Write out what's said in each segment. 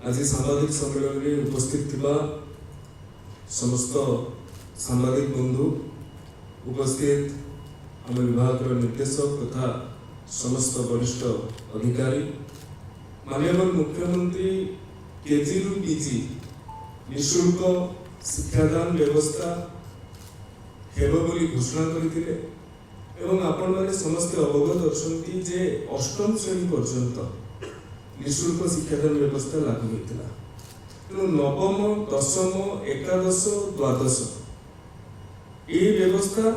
आज सांबादिक सम्मेलन में उपस्थित थिबा समस्त सांबादिक बंधु उपस्थित आम विभाग निर्देशक तथा समस्त वरिष्ठ अधिकारी माननीय मुख्यमंत्री केजी रु पीजी निःशुल्क शिक्षादान व्यवस्था हेबो बोली घोषणा करथिले एवं आपण माने समस्त अवगत अछंती जे अष्टम श्रेणी पर्यंत निःशुल्क शिक्षादान व्यवस्था लागू होता। तेणु नवम दशम एकादश द्वादश ये व्यवस्था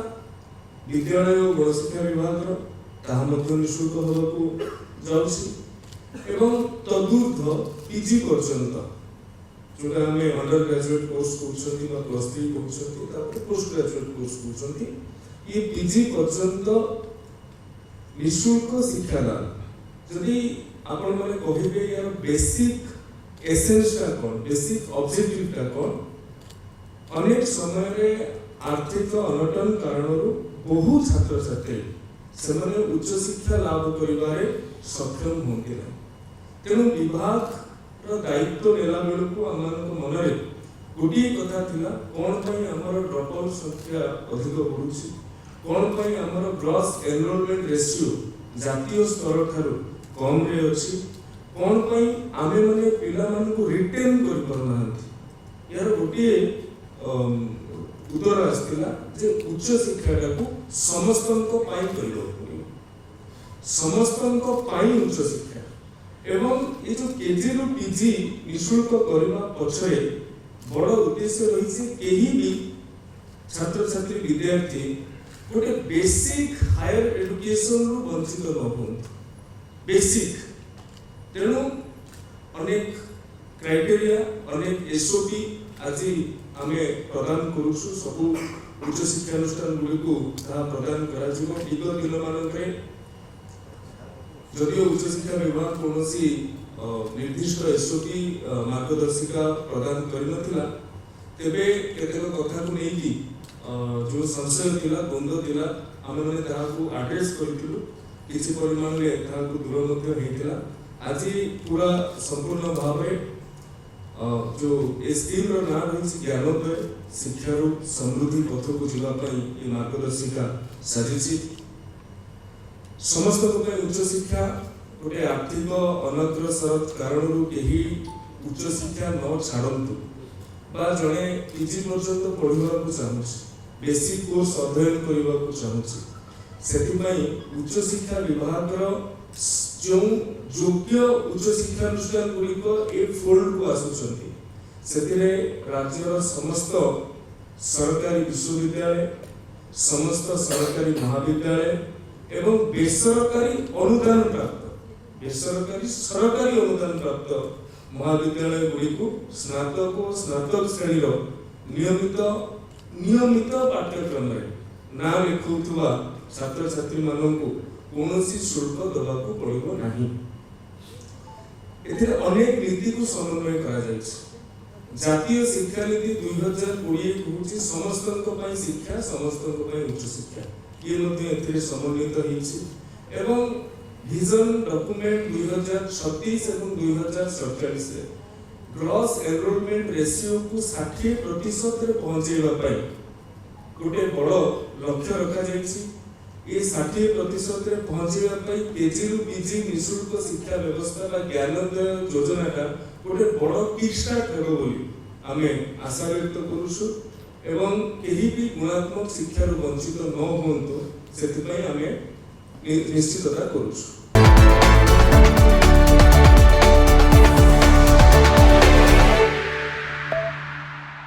विद्यालय और गणशिक्षा विभाग निःशुल्क होगा एवं तदूर्ध पीजी पर्यंत जो आम अंडर ग्रेजुएट कोर्स कर प्लस 3 कर पोस्ट ग्रेजुएट कोर्स कर ये पीजी पर्यंत निःशुल्क शिक्षादान जदि आपण माने कहिबे यार बेसिक एसेंस का कोन बेसिक ऑब्जेक्टिव का कोन अनेक समय रे आर्थिक अनटन कारणरू बहु छात्र छात्री सेमाने उच्च शिक्षा लाभ करिवारे सक्षम होंते ना। तेणु विभाग रो दायित्व नेला बेलको आमान मन रे गोटी कथा थिला कोन पई हमर ड्रॉप आउट संख्या अधिक बढ़ुछि कोन पई हमर ग्रॉस एनरोलमेंट रेशियो जातीय स्तर थारु कम रे अछि कोन पई आमे माने पिला मान को रिटेन कर परना यार गोटी उदर आस्तिला जे उच्च शिक्षा को समस्तन को पाई करियो समस्तन को पाई उच्च शिक्षा एवं ये जो केजी रु पीजी निःशुल्क करबा पछरे बड़ उद्देश्य रही केही भी छात्र छात्री विद्यार्थी गोटे बेसिक हायर एजुकेशन रु वंचित न हों बेसिक तेणु अनेक क्राइटेरिया अनेक एसओपी आज आमे प्रदान करूछु सबु उच्च शिक्षानुष्ठान गुडी को प्रदान करा जिवो विगत दिन मानकरे जदियो उच्च शिक्षा विभाग कोनोसी निर्दिष्ट एसओपी मार्गदर्शिका प्रदान करिनथिला तेबे केतेक कथा को नेकी जो संशय थिला द्वंद्व थिला आमे माने ताहाकू एड्रेस करिथिलु किसी परिमाण में ताहाकू दूर मध्य हेतिला आज पूरा संपूर्ण भावे जो ए स्कीम रो नाम है ज्ञानोदय शिक्षा रो समृद्धि पथ को जिला पई ए मार्गदर्शिका साजिछि समस्त को उच्च शिक्षा गोटे आर्थिक अनग्रसर कारण केही उच्च शिक्षा न छाड़तु बा जड़े पीजी पर्यंत पढ़ा चाहूँ बेसिक कोर्स अध्ययन करने को चाहूँ से उच्च शिक्षा विभाग जो योग्य उच्च शिक्षानुष्ठान गुड़िक ए फोल्ड को आसुचंती से राज्यर समस्त सरकारी विश्वविद्यालय समस्त सरकारी महाविद्यालय एवं बेसरकारी अनुदान प्राप्त बेसरकारी सरकारी अनुदान प्राप्त महाविद्यालय गुड़िक स्नातक और स्नातक श्रेणी नियमित पाठ्यक्रम नाम लिखुवा छात्र छात्री मानक कौनसी शुल्क देवाक पड़ो ना। अनेक नीति को समन्वय करा जातीय शिक्षा नीति 2020 कहूँ समस्त शिक्षा समस्त उच्च शिक्षा ये समन्वित एवं विजन डॉक्यूमेंट 2036 एवं 2047 से ग्रॉस एनरोलमेंट रेशियो को 60% रे पहुंचेबा गोटे बड़ लक्ष्य रखा जायछि। ये 60% रे पहुंचेबा केजी रु पीजी निःशुल्क शिक्षा व्यवस्था बा ज्ञानोदय योजना का गोटे बड़ किक स्टार्ट हेबो बोली आमे आशा व्यक्त करूछु एवं केही भी गुणात्मक शिक्षा रु वंचित न होंतो सेति पई आमे निश्चितता करूछु।